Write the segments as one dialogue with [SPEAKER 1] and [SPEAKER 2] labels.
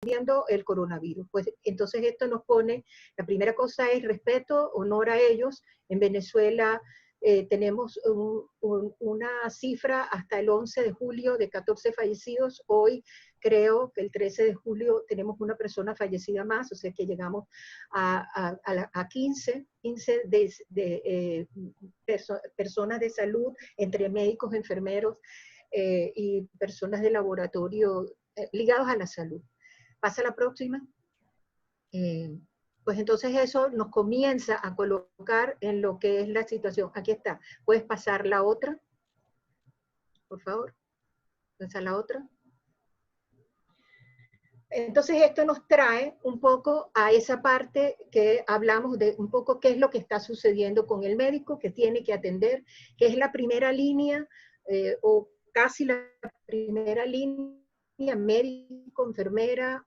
[SPEAKER 1] viendo el coronavirus. Pues entonces esto nos pone, la primera cosa es respeto, honor a ellos. En Venezuela tenemos una cifra hasta el 11 de julio de 14 fallecidos. Hoy creo que el 13 de julio tenemos una persona fallecida más, o sea que llegamos a 15 personas de salud, entre médicos, enfermeros y personas de laboratorio ligados a la salud. Pasa la próxima. Pues entonces eso nos comienza a colocar en lo que es la situación. Aquí está. ¿Puedes pasar la otra? Por favor. Pasa la otra. Entonces esto nos trae un poco a esa parte que hablamos de un poco qué es lo que está sucediendo con el médico que tiene que atender, que es la primera línea o casi la primera línea, médico, enfermera,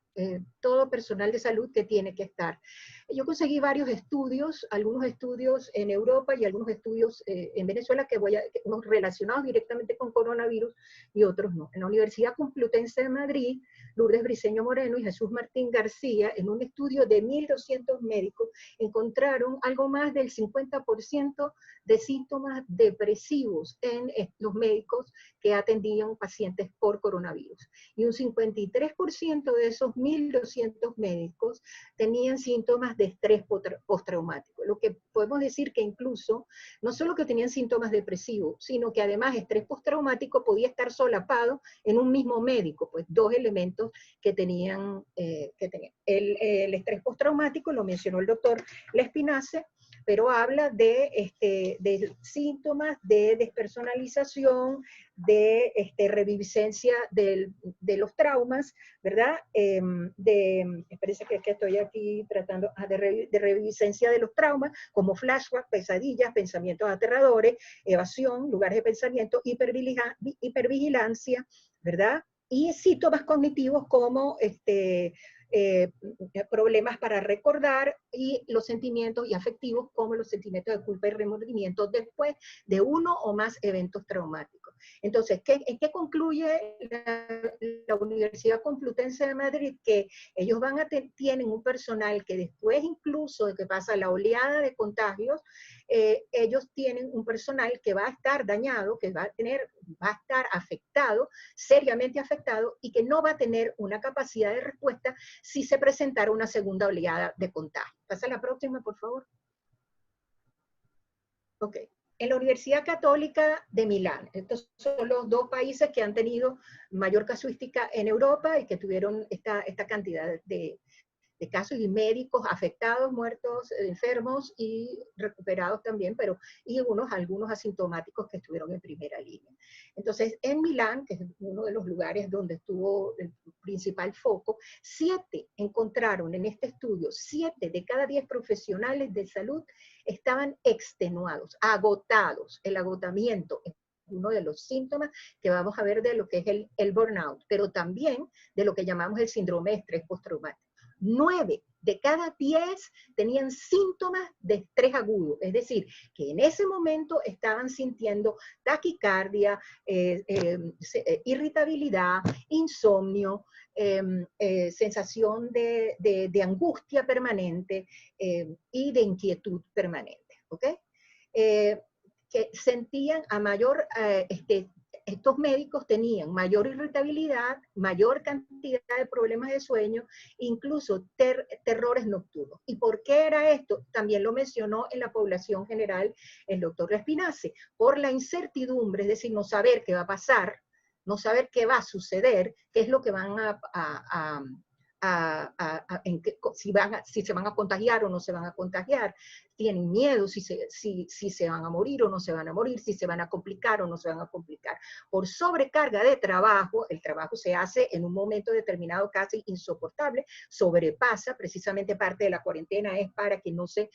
[SPEAKER 1] todo personal de salud que tiene que estar. Yo conseguí varios estudios, algunos estudios en Europa y algunos estudios en Venezuela unos relacionados directamente con coronavirus y otros no. En la Universidad Complutense de Madrid, Lourdes Briceño Moreno y Jesús Martín García, en un estudio de 1.200 médicos, encontraron algo más del 50% de síntomas depresivos en los médicos que atendían pacientes por coronavirus. Y un 53% de esos 1.200 médicos tenían síntomas de estrés postraumático. Lo que podemos decir que incluso, no solo que tenían síntomas depresivos, sino que además estrés postraumático podía estar solapado en un mismo médico, pues dos elementos que tenían. El estrés postraumático lo mencionó el doctor Lespinace, pero habla de síntomas de despersonalización, de reviviscencia de los traumas, ¿verdad? Parece que estoy aquí tratando de reviviscencia de los traumas, como flashbacks, pesadillas, pensamientos aterradores, evasión, lugares de pensamiento, hipervigilancia, ¿verdad? Y síntomas cognitivos como problemas para recordar y los sentimientos y afectivos como los sentimientos de culpa y remordimiento después de uno o más eventos traumáticos. Entonces, ¿en qué concluye la Universidad Complutense de Madrid? Que ellos tienen un personal que después incluso de que pasa la oleada de contagios, ellos tienen un personal que va a estar dañado, que va a estar afectado, seriamente afectado, y que no va a tener una capacidad de respuesta si se presentara una segunda oleada de contagio. Pasa la próxima, por favor. Ok. En la Universidad Católica de Milán, estos son los dos países que han tenido mayor casuística en Europa y que tuvieron esta cantidad de casos y médicos afectados, muertos, enfermos y recuperados también, y algunos asintomáticos que estuvieron en primera línea. Entonces, en Milán, que es uno de los lugares donde estuvo el principal foco, 7 encontraron en este estudio, 7 de cada 10 profesionales de salud estaban extenuados, agotados. El agotamiento es uno de los síntomas que vamos a ver de lo que es el burnout, pero también de lo que llamamos el síndrome de estrés postraumático. 9 de cada 10 tenían síntomas de estrés agudo, es decir, que en ese momento estaban sintiendo taquicardia, irritabilidad, insomnio, sensación de angustia permanente y de inquietud permanente, ¿ok? Que sentían a mayor estos médicos tenían mayor irritabilidad, mayor cantidad de problemas de sueño, incluso terrores nocturnos. ¿Y por qué era esto? También lo mencionó en la población general el doctor Lespinace, por la incertidumbre, es decir, no saber qué va a pasar, no saber qué va a suceder, qué es lo que van si se van a contagiar o no se van a contagiar, tienen miedo si se van a morir o no se van a morir, si se van a complicar o no se van a complicar. Por sobrecarga de trabajo, el trabajo se hace en un momento determinado casi insoportable, sobrepasa, precisamente parte de la cuarentena es para que no se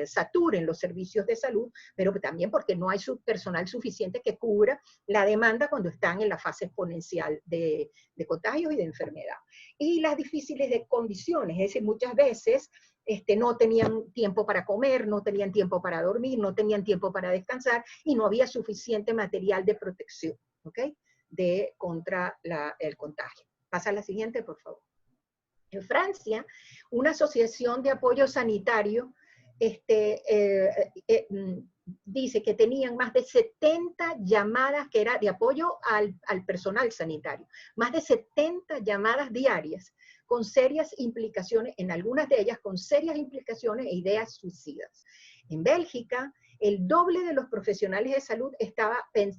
[SPEAKER 1] saturen los servicios de salud, pero también porque no hay personal suficiente que cubra la demanda cuando están en la fase exponencial de contagios y de enfermedad. Y las difíciles de condiciones, es decir, muchas veces no tenían tiempo para comer, no tenían tiempo para dormir, no tenían tiempo para descansar y no había suficiente material de protección, ¿ok? Contra el contagio. Pasa a la siguiente, por favor. En Francia, una asociación de apoyo sanitario dice que tenían más de 70 llamadas que era de apoyo al personal sanitario, más de 70 llamadas diarias con serias implicaciones, en algunas de ellas con serias implicaciones e ideas suicidas. En Bélgica, el doble de los profesionales de salud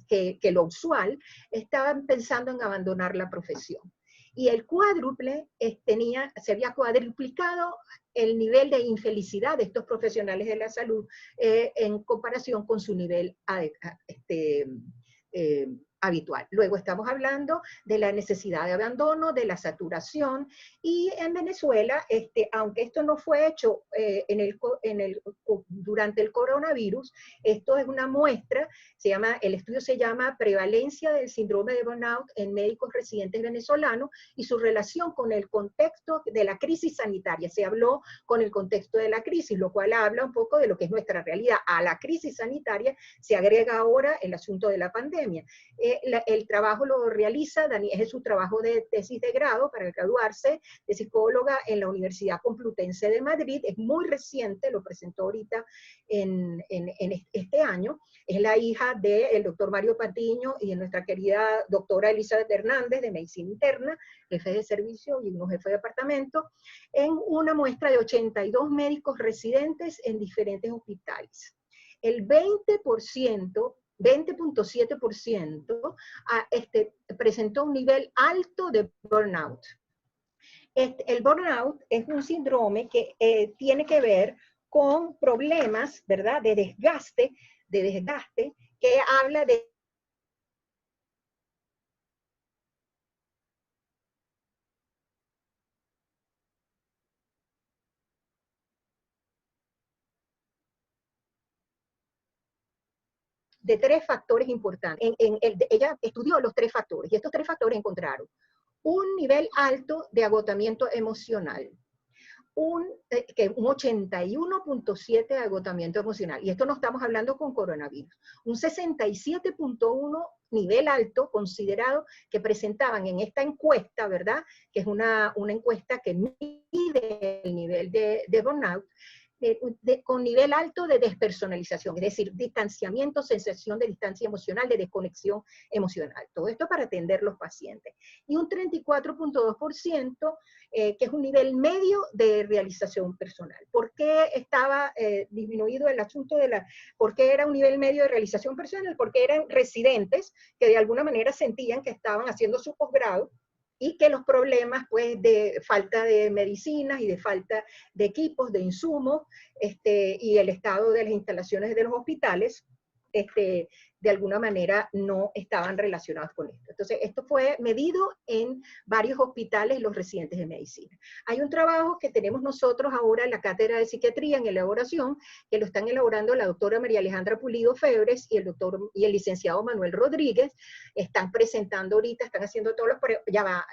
[SPEAKER 1] que lo usual estaban pensando en abandonar la profesión. Y el cuádruple se había cuadruplicado el nivel de infelicidad de estos profesionales de la salud en comparación con su nivel habitual. Luego estamos hablando de la necesidad de abandono, de la saturación, y en Venezuela, aunque esto no fue hecho durante el coronavirus, esto es una muestra, el estudio se llama Prevalencia del síndrome de burnout en médicos residentes venezolanos y su relación con el contexto de la crisis sanitaria. Se habló con el contexto de la crisis, lo cual habla un poco de lo que es nuestra realidad. A la crisis sanitaria se agrega ahora el asunto de la pandemia. El trabajo lo realiza, es su trabajo de tesis de grado para graduarse de psicóloga en la Universidad Complutense de Madrid, es muy reciente, lo presentó ahorita en este año, es la hija del doctor Mario Patiño y de nuestra querida doctora Elizabeth Hernández de Medicina Interna, jefe de servicio y unos jefe de departamento, en una muestra de 82 médicos residentes en diferentes hospitales. El 20.7% presentó un nivel alto de burnout. El burnout es un síndrome que tiene que ver con problemas, ¿verdad?, de desgaste, que habla de tres factores importantes. Ella estudió los tres factores, y estos tres factores encontraron un nivel alto de agotamiento emocional, un 81.7 de agotamiento emocional, y esto no estamos hablando con coronavirus, un 67.1 nivel alto considerado que presentaban en esta encuesta, ¿verdad?, que es una encuesta que mide el nivel de burnout, con nivel alto de despersonalización, es decir, distanciamiento, sensación de distancia emocional, de desconexión emocional. Todo esto para atender los pacientes. Y un 34.2%, que es un nivel medio de realización personal. ¿Por qué estaba disminuido el asunto por qué era un nivel medio de realización personal? Porque eran residentes que de alguna manera sentían que estaban haciendo su posgrado y que los problemas, pues, de falta de medicinas y de falta de equipos, de insumos, y el estado de las instalaciones de los hospitales, de alguna manera no estaban relacionados con esto. Entonces, esto fue medido en varios hospitales, los residentes de medicina. Hay un trabajo que tenemos nosotros ahora en la Cátedra de Psiquiatría en elaboración, que lo están elaborando la doctora María Alejandra Pulido Febres y el licenciado Manuel Rodríguez. Están presentando ahorita, están haciendo todos los... Ya va,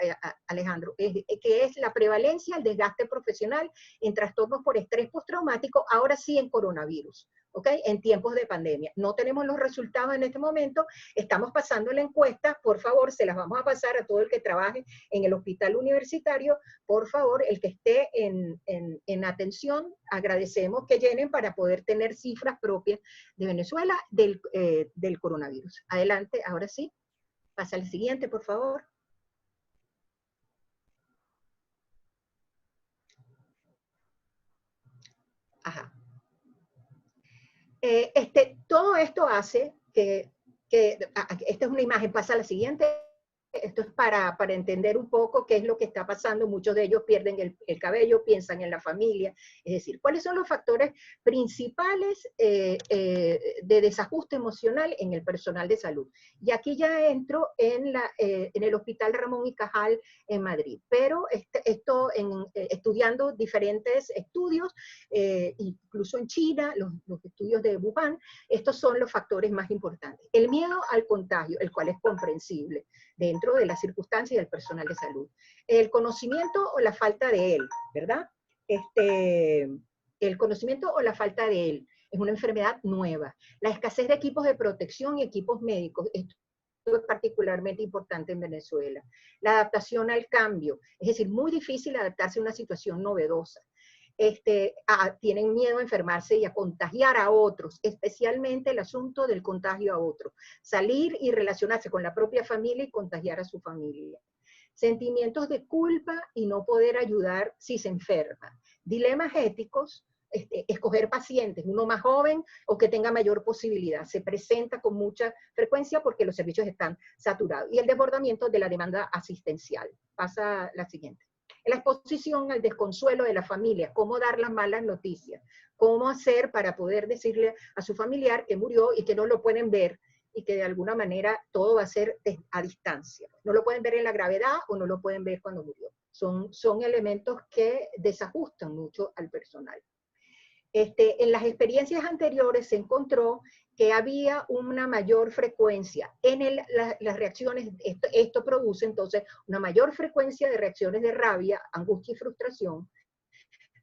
[SPEAKER 1] Alejandro, que es la prevalencia, el desgaste profesional en trastornos por estrés postraumático, ahora sí en coronavirus. ¿Okay? En tiempos de pandemia. No tenemos los resultados en este momento, estamos pasando la encuesta, por favor, se las vamos a pasar a todo el que trabaje en el hospital universitario, por favor, el que esté en atención, agradecemos que llenen para poder tener cifras propias de Venezuela del coronavirus. Adelante, ahora sí, pasa al siguiente, por favor. Ajá. Todo esto hace esta es una imagen, pasa a la siguiente, esto es para entender un poco qué es lo que está pasando. Muchos de ellos pierden el cabello, piensan en la familia, es decir, ¿cuáles son los factores principales de desajuste emocional en el personal de salud? Y aquí ya entro en el Hospital Ramón y Cajal en Madrid, pero estudiando diferentes estudios, incluso en China, los estudios de Wuhan, estos son los factores más importantes. El miedo al contagio, el cual es comprensible dentro de las circunstancias del personal de salud. El conocimiento o la falta de él, ¿verdad? El conocimiento o la falta de él es una enfermedad nueva. La escasez de equipos de protección y equipos médicos. Esto es particularmente importante en Venezuela. La adaptación al cambio, es decir, muy difícil adaptarse a una situación novedosa. Tienen miedo a enfermarse y a contagiar a otros, especialmente el asunto del contagio a otros. Salir y relacionarse con la propia familia y contagiar a su familia. Sentimientos de culpa y no poder ayudar si se enferma. Dilemas éticos, escoger pacientes, uno más joven o que tenga mayor posibilidad. Se presenta con mucha frecuencia porque los servicios están saturados. Y el desbordamiento de la demanda asistencial. Pasa la siguiente. La exposición al desconsuelo de la familia, cómo dar las malas noticias, cómo hacer para poder decirle a su familiar que murió y que no lo pueden ver y que de alguna manera todo va a ser a distancia. No lo pueden ver en la gravedad o no lo pueden ver cuando murió. Son elementos que desajustan mucho al personal. En las experiencias anteriores se encontró que había una mayor frecuencia en las reacciones, esto produce entonces una mayor frecuencia de reacciones de rabia, angustia y frustración,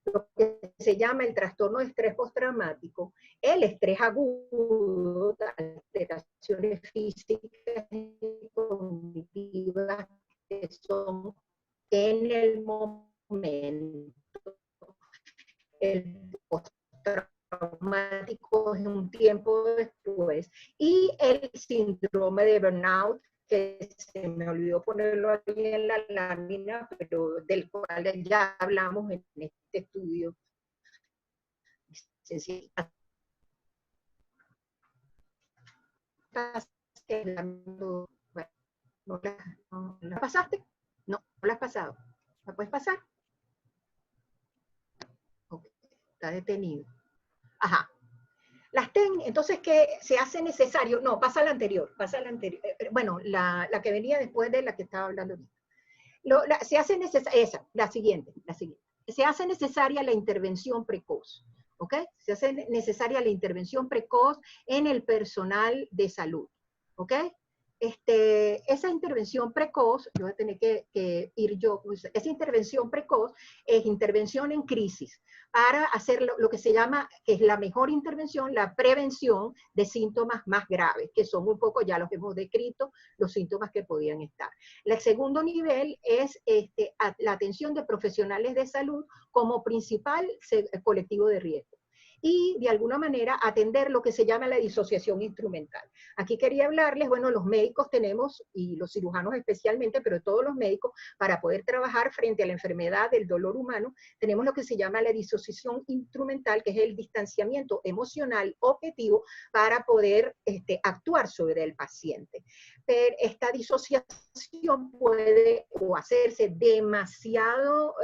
[SPEAKER 1] lo que se llama el trastorno de estrés postraumático, el estrés agudo, alteraciones físicas y cognitivas que son en el momento, el postraumático es un tiempo después, y el síndrome de burnout, que se me olvidó ponerlo ahí en la lámina, pero del cual ya hablamos en este estudio. Bueno, ¿no la pasaste? No, no la has pasado. ¿La puedes pasar? Okay. Está detenido. Ajá. Entonces, ¿qué se hace necesario? No, pasa la anterior. Bueno, la que venía después de la que estaba hablando. Se hace necesaria, la siguiente. Se hace necesaria la intervención precoz, ¿ok? Se hace necesaria la intervención precoz en el personal de salud, ¿ok? Esa intervención precoz, yo voy a tener que ir yo, esa intervención precoz es intervención en crisis para hacer lo que se llama, que es la mejor intervención, la prevención de síntomas más graves, que son un poco ya los que hemos descrito, los síntomas que podían estar. El segundo nivel es la atención de profesionales de salud como principal colectivo de riesgo. Y de alguna manera atender lo que se llama la disociación instrumental. Aquí quería hablarles, bueno, los médicos tenemos, y los cirujanos especialmente, pero todos los médicos, para poder trabajar frente a la enfermedad del dolor humano, tenemos lo que se llama la disociación instrumental, que es el distanciamiento emocional objetivo para poder actuar sobre el paciente. Pero esta disociación puede o hacerse demasiado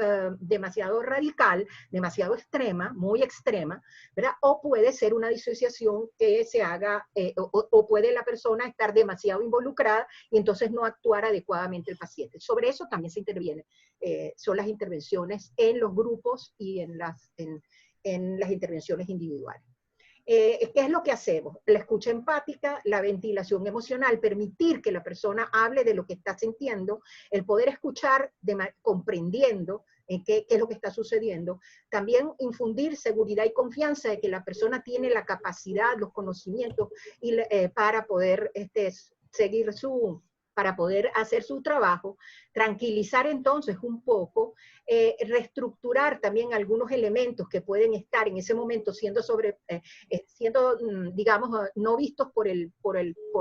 [SPEAKER 1] radical, demasiado extrema, muy extrema, ¿verdad? O puede ser una disociación que se haga, o puede la persona estar demasiado involucrada y entonces no actuar adecuadamente el paciente. Sobre eso también se interviene. Son las intervenciones en los grupos y en las intervenciones individuales. ¿Qué es lo que hacemos? La escucha empática, la ventilación emocional, permitir que la persona hable de lo que está sintiendo, el poder escuchar comprendiendo qué es lo que está sucediendo. También infundir seguridad y confianza de que la persona tiene la capacidad, los conocimientos para poder para poder hacer su trabajo, tranquilizar entonces un poco, reestructurar también algunos elementos que pueden estar en ese momento siendo digamos, no vistos por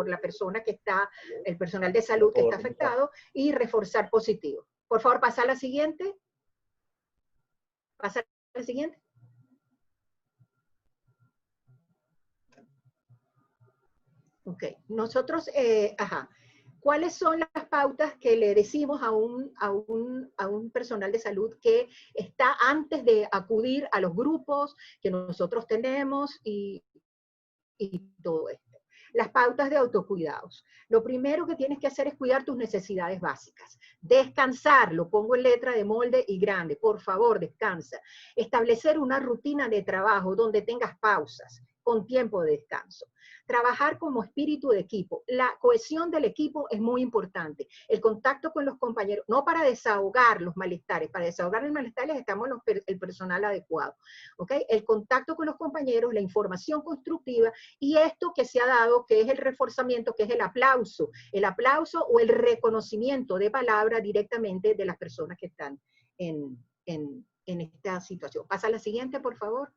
[SPEAKER 1] la persona que está, el personal de salud que está afectado, y reforzar positivo. Por favor, pasa a la siguiente. Pasa a la siguiente. Ok, nosotros, ¿cuáles son las pautas que le decimos a un personal de salud que está antes de acudir a los grupos que nosotros tenemos y todo esto? Las pautas de autocuidados. Lo primero que tienes que hacer es cuidar tus necesidades básicas. Descansar, lo pongo en letra de molde y grande, por favor, descansa. Establecer una rutina de trabajo donde tengas pausas. con tiempo de descanso. Trabajar como espíritu de equipo. La cohesión del equipo es muy importante. El contacto con los compañeros, no para desahogar los malestares, para desahogar los malestares estamos el personal adecuado. ¿Okay? El contacto con los compañeros, la información constructiva y esto que se ha dado, que es el reforzamiento, que es el aplauso o el reconocimiento de palabra directamente de las personas que están en esta situación. Pasa a la siguiente, por favor.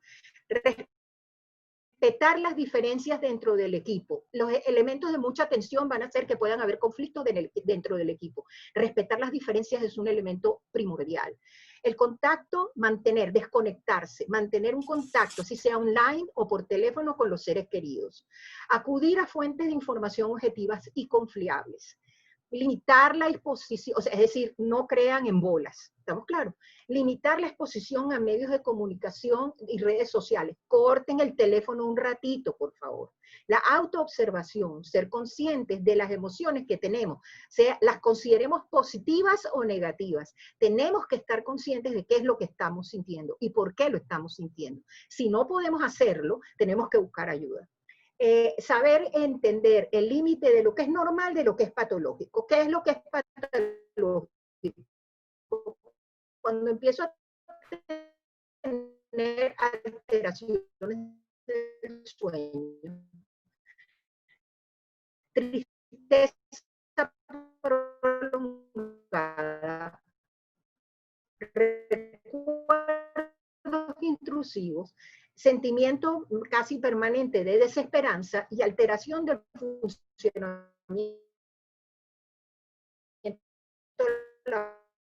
[SPEAKER 1] Respetar las diferencias dentro del equipo. Los elementos de mucha tensión van a hacer que puedan haber conflictos dentro del equipo. Respetar las diferencias es un elemento primordial. El contacto, desconectarse, mantener un contacto, si sea online o por teléfono con los seres queridos. Acudir a fuentes de información objetivas y confiables. Limitar la exposición, es decir, no crean en bolas, ¿estamos claros? Limitar la exposición a medios de comunicación y redes sociales. Corten el teléfono un ratito, por favor. La autoobservación, ser conscientes de las emociones que tenemos, sea las consideremos positivas o negativas. Tenemos que estar conscientes de qué es lo que estamos sintiendo y por qué lo estamos sintiendo. Si no podemos hacerlo, tenemos que buscar ayuda. Saber entender el límite de lo que es normal de lo que es patológico. ¿Qué es lo que es patológico? Cuando empiezo a tener alteraciones del sueño, tristeza prolongada, recuerdos intrusivos, sentimiento casi permanente de desesperanza y alteración del funcionamiento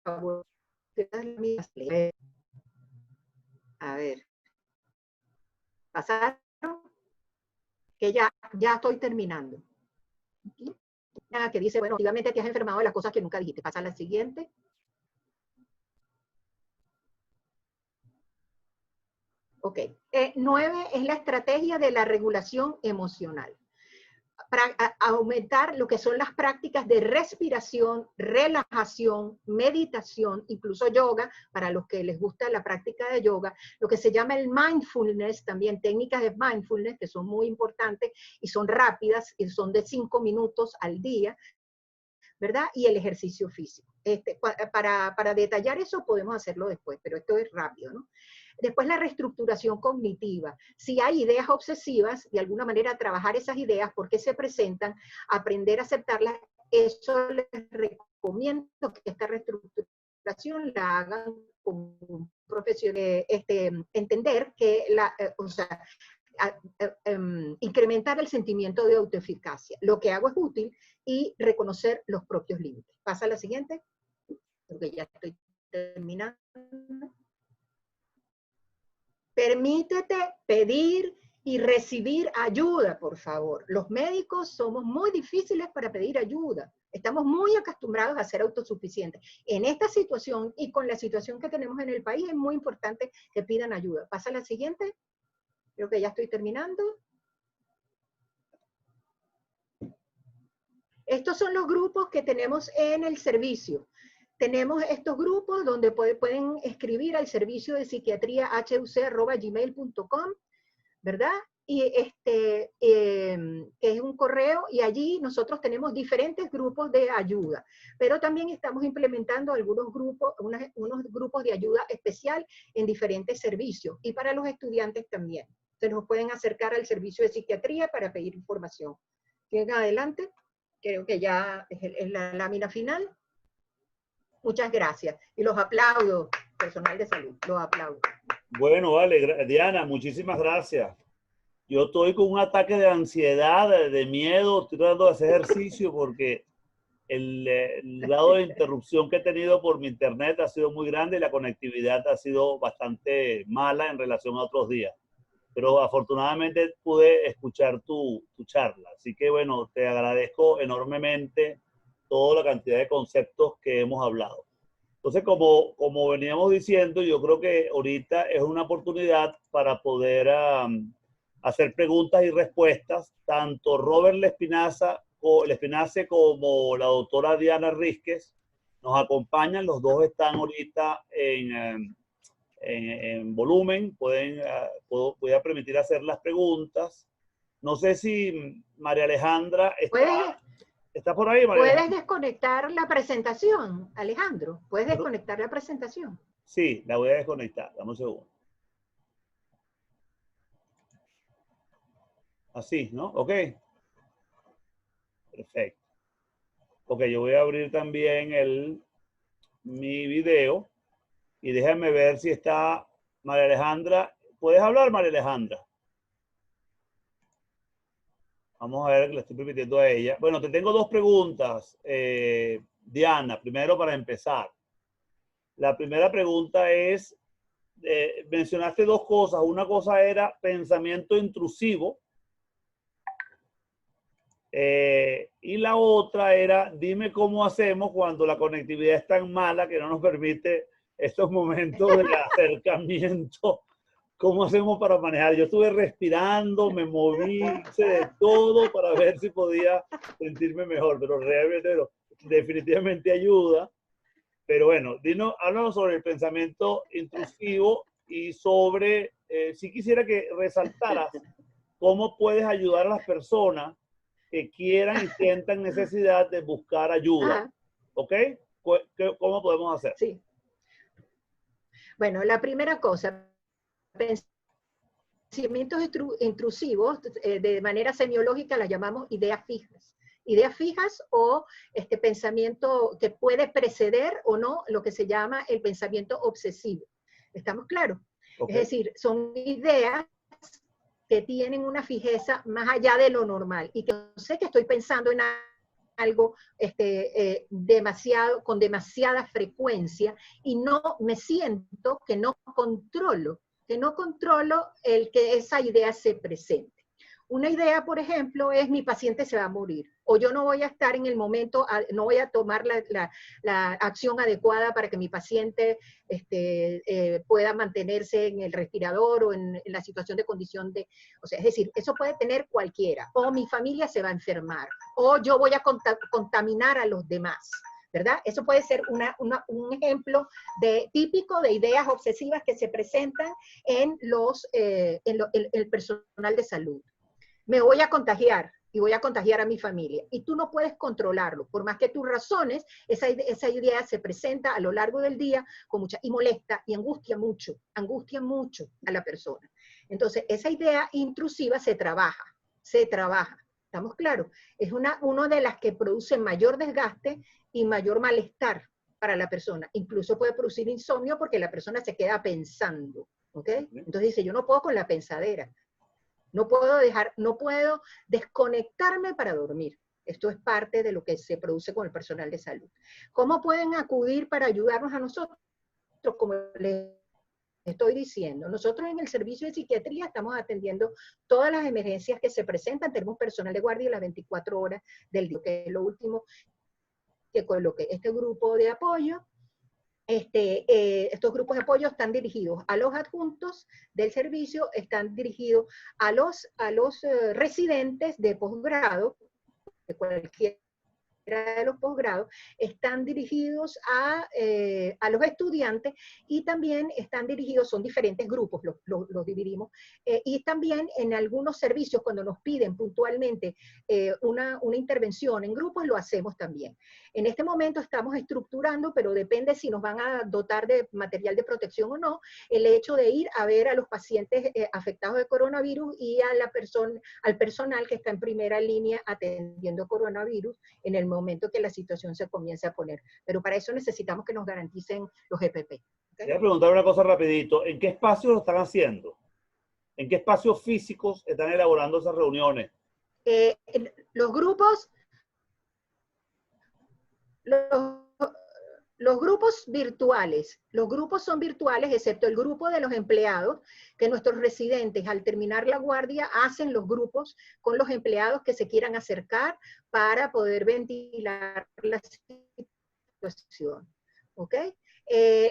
[SPEAKER 1] laboral. A ver, pasaron, que ya estoy terminando. Que dice, bueno, efectivamente te has enfermado de las cosas que nunca dijiste. Pasa a la siguiente. Ok. 9 es la estrategia de la regulación emocional. Para aumentar lo que son las prácticas de respiración, relajación, meditación, incluso yoga, para los que les gusta la práctica de yoga, lo que se llama el mindfulness, también técnicas de mindfulness que son muy importantes y son rápidas, y son de 5 minutos al día, ¿verdad? Y el ejercicio físico. Para detallar eso podemos hacerlo después, pero esto es rápido, ¿no? Después la reestructuración cognitiva. Si hay ideas obsesivas, de alguna manera trabajar esas ideas, por qué se presentan, aprender a aceptarlas, eso les recomiendo que esta reestructuración la hagan con un profesional. Entender que incrementar el sentimiento de autoeficacia. Lo que hago es útil y reconocer los propios límites. Pasa a la siguiente, porque ya estoy terminando. Permítete pedir y recibir ayuda, por favor. Los médicos somos muy difíciles para pedir ayuda. Estamos muy acostumbrados a ser autosuficientes. En esta situación y con la situación que tenemos en el país es muy importante que pidan ayuda. Pasa a la siguiente. Creo que ya estoy terminando. Estos son los grupos que tenemos en el servicio. Tenemos estos grupos donde pueden escribir al servicio de psiquiatría huc@gmail.com, ¿verdad? Y que es un correo, y allí nosotros tenemos diferentes grupos de ayuda, pero también estamos implementando algunos grupos, unos grupos de ayuda especial en diferentes servicios, y para los estudiantes también. Se nos pueden acercar al servicio de psiquiatría para pedir información. Sigan adelante, creo que ya es la lámina final. Muchas gracias. Y los aplaudo, personal de salud, los aplaudo.
[SPEAKER 2] Bueno, vale, Diana, muchísimas gracias. Yo estoy con un ataque de ansiedad, de miedo, estoy tratando de hacer ejercicio porque el grado de interrupción que he tenido por mi internet ha sido muy grande y la conectividad ha sido bastante mala en relación a otros días. Pero afortunadamente pude escuchar tu charla. Así que bueno, te agradezco enormemente toda la cantidad de conceptos que hemos hablado. Entonces, como veníamos diciendo, yo creo que ahorita es una oportunidad para poder hacer preguntas y respuestas. Tanto Robert Lespinace como la doctora Diana Rísquez nos acompañan. Los dos están ahorita en volumen, voy a permitir hacer las preguntas. No sé si María Alejandra está por ahí, María
[SPEAKER 1] ¿Puedes
[SPEAKER 2] Alejandra?
[SPEAKER 1] desconectar la presentación, Alejandro? ¿Puedes desconectar la presentación?
[SPEAKER 2] Sí, la voy a desconectar. Dame un segundo. Así, ¿no? Ok. Perfecto. Ok, yo voy a abrir también mi video y déjame ver si está María Alejandra. ¿Puedes hablar, María Alejandra? Vamos a ver, que le estoy permitiendo a ella. Bueno, te tengo dos preguntas, Diana. Primero, para empezar. La primera pregunta es, mencionaste dos cosas. Una cosa era pensamiento intrusivo. Y la otra era, dime cómo hacemos cuando la conectividad es tan mala que no nos permite estos momentos de acercamiento. ¿Cómo hacemos para manejar? Yo estuve respirando, me moví, hice de todo para ver si podía sentirme mejor, pero realmente definitivamente ayuda. Pero bueno, háblanos sobre el pensamiento intrusivo y sobre, si quisiera que resaltaras cómo puedes ayudar a las personas que quieran y sientan necesidad de buscar ayuda. ¿Ok? ¿Cómo podemos hacer?
[SPEAKER 1] Sí. Bueno, la primera cosa, pensamientos intrusivos, de manera semiológica las llamamos ideas fijas. Ideas fijas o pensamiento que puede preceder o no lo que se llama el pensamiento obsesivo. ¿Estamos claros? Okay. Es decir, son ideas que tienen una fijeza más allá de lo normal y que no sé que estoy pensando en algo con demasiada frecuencia y no me siento que no controlo el que esa idea se presente. Una idea, por ejemplo, es mi paciente se va a morir, o yo no voy a estar en el momento, no voy a tomar la acción adecuada para que mi paciente pueda mantenerse en el respirador o en la situación de condición de, o sea, es decir, eso puede tener cualquiera, o mi familia se va a enfermar, o yo voy a contaminar a los demás. ¿Verdad? Eso puede ser un ejemplo típico de ideas obsesivas que se presentan en el personal de salud. Me voy a contagiar y voy a contagiar a mi familia. Y tú no puedes controlarlo. Por más que tú razones, esa idea se presenta a lo largo del día y molesta y angustia mucho a la persona. Entonces, esa idea intrusiva se trabaja. ¿Estamos claros? Es una de las que produce mayor desgaste y mayor malestar para la persona. Incluso puede producir insomnio porque la persona se queda pensando. ¿Ok? Entonces dice, yo no puedo con la pensadera. No puedo desconectarme para dormir. Esto es parte de lo que se produce con el personal de salud. ¿Cómo pueden acudir para ayudarnos a nosotros? Como les estoy diciendo, nosotros en el servicio de psiquiatría estamos atendiendo todas las emergencias que se presentan. Tenemos personal de guardia las 24 horas del día, que es lo último que coloque. Este grupo de apoyo, estos grupos de apoyo están dirigidos a los adjuntos del servicio, están dirigidos a los residentes de posgrado, de cualquier de los posgrados, están dirigidos a los estudiantes y también están dirigidos, son diferentes grupos, los dividimos, y también en algunos servicios cuando nos piden puntualmente una intervención en grupos, lo hacemos también. En este momento estamos estructurando, pero depende si nos van a dotar de material de protección o no, el hecho de ir a ver a los pacientes afectados de coronavirus y al personal que está en primera línea atendiendo coronavirus en el momento que la situación se comience a poner. Pero para eso necesitamos que nos garanticen los EPP. ¿Okay?
[SPEAKER 2] Voy a preguntar una cosa rapidito. ¿En qué espacios lo están haciendo? ¿En qué espacios físicos están elaborando esas reuniones?
[SPEAKER 1] Los grupos virtuales, los grupos son virtuales, excepto el grupo de los empleados, que nuestros residentes al terminar la guardia hacen los grupos con los empleados que se quieran acercar para poder ventilar la situación. ¿Ok?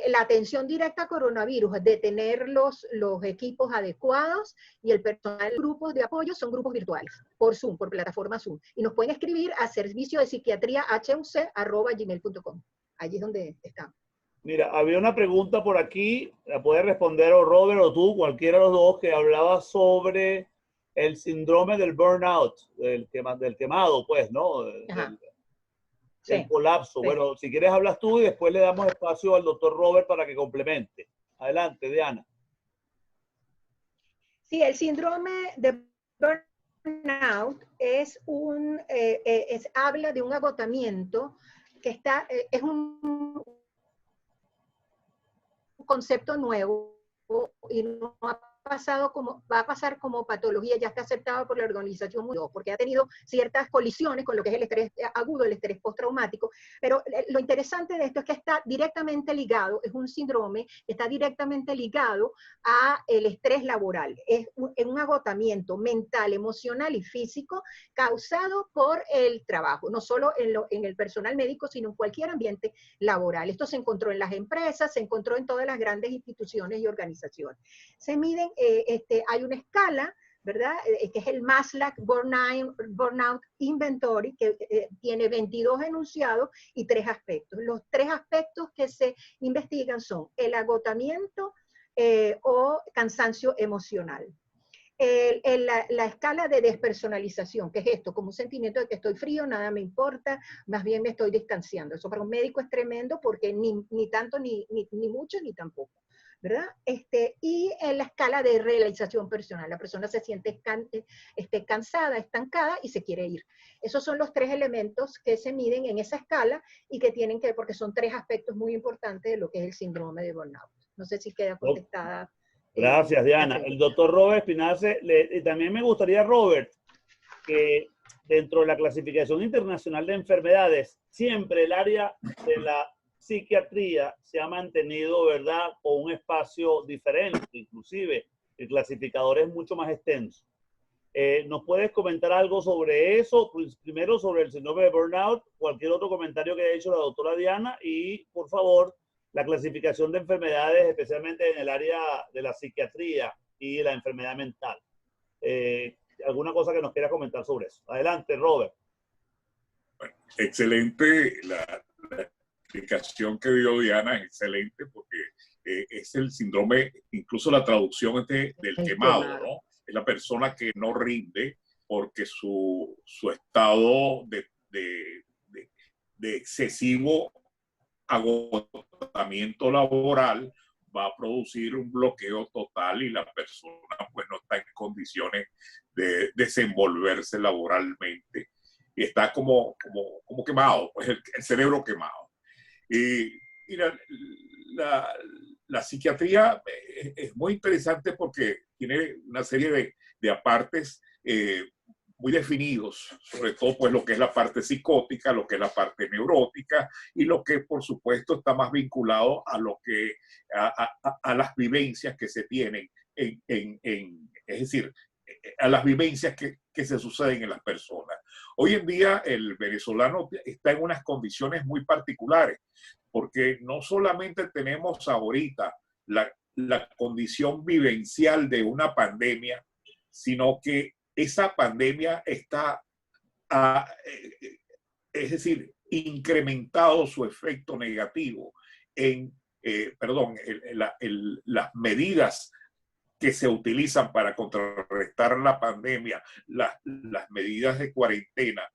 [SPEAKER 1] La atención directa a coronavirus, de tener los equipos adecuados y el personal, grupos de apoyo son grupos virtuales, por Zoom, por plataforma Zoom. Y nos pueden escribir a servicio de psiquiatría huc@gmail.com. Allí es donde estamos.
[SPEAKER 2] Mira, había una pregunta por aquí, puede responder o Robert o tú, cualquiera de los dos, que hablaba sobre el síndrome del burnout, del quemado, pues, ¿no? Del colapso.
[SPEAKER 1] Sí.
[SPEAKER 2] Bueno, si quieres hablas tú y después le damos espacio al doctor Robert para que complemente. Adelante, Diana.
[SPEAKER 1] Sí, el síndrome de burnout habla de un agotamiento que es un concepto nuevo y no ha pasado va a pasar como patología, ya está aceptado por la Organización Mundial, porque ha tenido ciertas colisiones con lo que es el estrés agudo, el estrés postraumático, pero lo interesante de esto es que está directamente ligado, es un síndrome, está directamente ligado a el estrés laboral, es un agotamiento mental, emocional y físico causado por el trabajo, no solo en el personal médico, sino en cualquier ambiente laboral. Esto se encontró en las empresas, se encontró en todas las grandes instituciones y organizaciones. Se miden, hay una escala, ¿verdad? Que es el Maslach Burnout Inventory, que tiene 22 enunciados y 3 aspectos. Los 3 aspectos que se investigan son el agotamiento o cansancio emocional. La escala de despersonalización, que es esto, como un sentimiento de que estoy frío, nada me importa, más bien me estoy distanciando. Eso para un médico es tremendo porque ni tanto, ni mucho, ni tampoco, ¿verdad? Y en la escala de realización personal, la persona se siente cansada, estancada y se quiere ir. Esos son los 3 elementos que se miden en esa escala y que tienen que ver, porque son 3 aspectos muy importantes de lo que es el síndrome de burnout. No sé si queda contestada.
[SPEAKER 2] Gracias, Diana. El doctor Robert Espinace, y también me gustaría, Robert, que dentro de la clasificación internacional de enfermedades, siempre el área de la psiquiatría se ha mantenido, ¿verdad?, con un espacio diferente, inclusive el clasificador es mucho más extenso. ¿Nos puedes comentar algo sobre eso? Pues, primero sobre el síndrome de burnout, cualquier otro comentario que haya hecho la doctora Diana y, por favor, la clasificación de enfermedades, especialmente en el área de la psiquiatría y la enfermedad mental. ¿Alguna cosa que nos quieras comentar sobre eso? Adelante, Robert.
[SPEAKER 3] Bueno, excelente la explicación que dio Diana, es excelente porque es el síndrome, incluso la traducción es del quemado, ¿no? Es la persona que no rinde porque su estado de excesivo agotamiento laboral va a producir un bloqueo total y la persona pues no está en condiciones de desenvolverse laboralmente y está como quemado, pues el cerebro quemado. Y la psiquiatría es muy interesante porque tiene una serie de apartes muy definidos, sobre todo pues lo que es la parte psicótica, lo que es la parte neurótica y lo que por supuesto está más vinculado a lo que a las vivencias que se tienen es decir, a las vivencias que se suceden en las personas. Hoy en día el venezolano está en unas condiciones muy particulares porque no solamente tenemos ahorita la condición vivencial de una pandemia, sino que esa pandemia está, es decir, incrementado su efecto negativo en, las medidas que se utilizan para contrarrestar la pandemia, las medidas de cuarentena,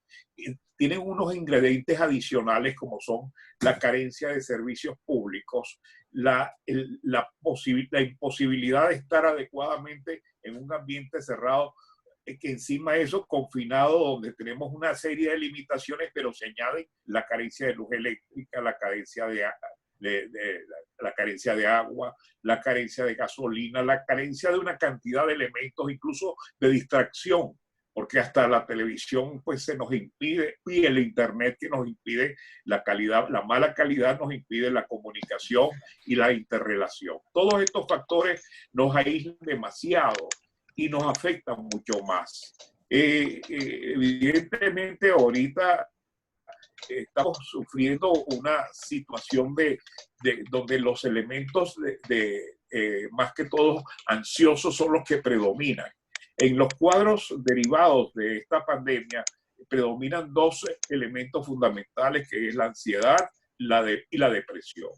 [SPEAKER 3] tienen unos ingredientes adicionales como son la carencia de servicios públicos, la imposibilidad de estar adecuadamente en un ambiente cerrado, que encima de eso confinado, donde tenemos una serie de limitaciones, pero se añade la carencia de luz eléctrica, la carencia la carencia de agua, la carencia de gasolina, la carencia de una cantidad de elementos, incluso de distracción, porque hasta la televisión pues se nos impide, y el internet que nos impide la calidad, la mala calidad nos impide la comunicación y la interrelación. Todos estos factores nos aíslan demasiado y nos afectan mucho más. Evidentemente ahorita estamos sufriendo una situación donde los elementos más que todo ansiosos son los que predominan. En los cuadros derivados de esta pandemia predominan 2 elementos fundamentales, que es la ansiedad y la depresión.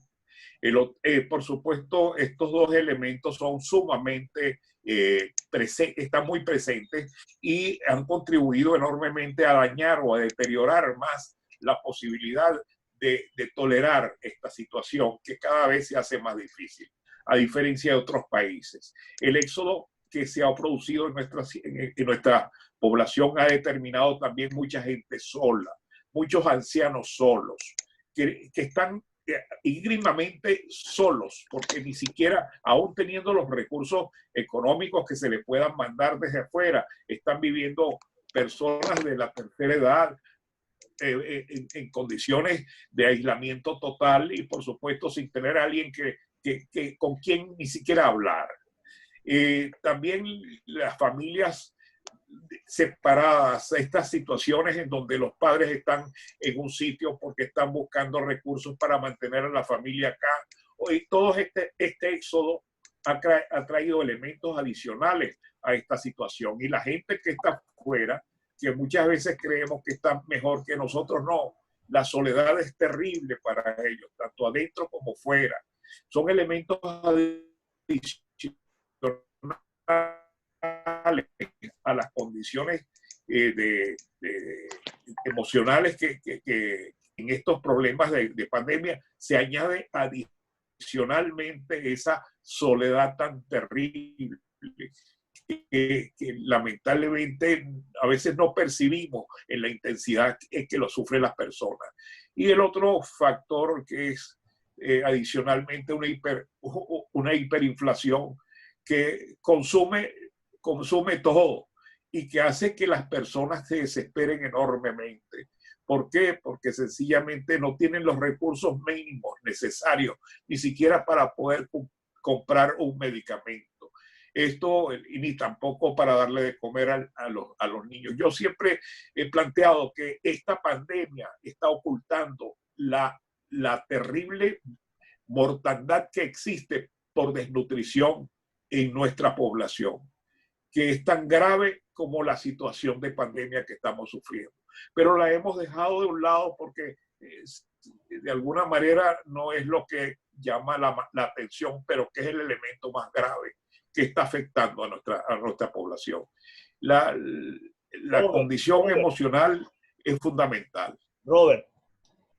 [SPEAKER 3] Por supuesto, estos dos elementos son sumamente, están muy presentes y han contribuido enormemente a dañar o a deteriorar más la posibilidad de tolerar esta situación que cada vez se hace más difícil, a diferencia de otros países. El éxodo que se ha producido en nuestra población ha determinado también mucha gente sola, muchos ancianos solos, que están ígrimamente solos, porque ni siquiera, aún teniendo los recursos económicos que se les puedan mandar desde afuera, están viviendo personas de la tercera edad en condiciones de aislamiento total y por supuesto sin tener a alguien con quien ni siquiera hablar. También las familias separadas, estas situaciones en donde los padres están en un sitio porque están buscando recursos para mantener a la familia acá. Y todo este éxodo ha traído elementos adicionales a esta situación. Y la gente que está fuera, que muchas veces creemos que está mejor que nosotros, no. La soledad es terrible para ellos, tanto adentro como fuera. Son elementos adicionales a las condiciones emocionales que en estos problemas de pandemia se añade adicionalmente esa soledad tan terrible que lamentablemente a veces no percibimos en la intensidad que lo sufren las personas. Y el otro factor que es adicionalmente una hiperinflación que consume todo y que hace que las personas se desesperen enormemente. ¿Por qué? Porque sencillamente no tienen los recursos mínimos necesarios, ni siquiera para poder comprar un medicamento. Esto, y ni tampoco para darle de comer a los niños. Yo siempre he planteado que esta pandemia está ocultando la terrible mortandad que existe por desnutrición en nuestra población, que es tan grave como la situación de pandemia que estamos sufriendo. Pero la hemos dejado de un lado porque de alguna manera no es lo que llama la atención, pero que es el elemento más grave que está afectando a nuestra población. La condición emocional es fundamental.
[SPEAKER 2] Robert,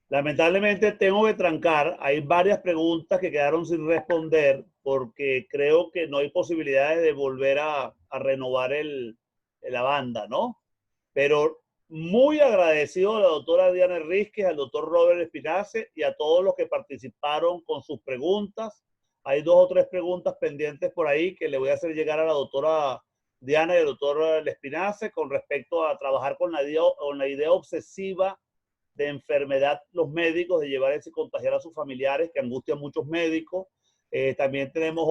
[SPEAKER 2] lamentablemente tengo que trancar. Hay varias preguntas que quedaron sin responder porque creo que no hay posibilidades de volver a renovar la banda, ¿no? Pero muy agradecido a la doctora Diana Enríquez, al doctor Robert Espinace y a todos los que participaron con sus preguntas. Hay 2 o 3 preguntas pendientes por ahí que le voy a hacer llegar a la doctora Diana y al doctor Espinace con respecto a trabajar con la idea obsesiva de enfermedad los médicos, de llevar ese contagiar a sus familiares, que angustia a muchos médicos. También tenemos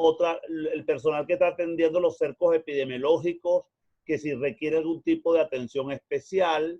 [SPEAKER 2] el personal que está atendiendo los cercos epidemiológicos, que si requiere algún tipo de atención especial.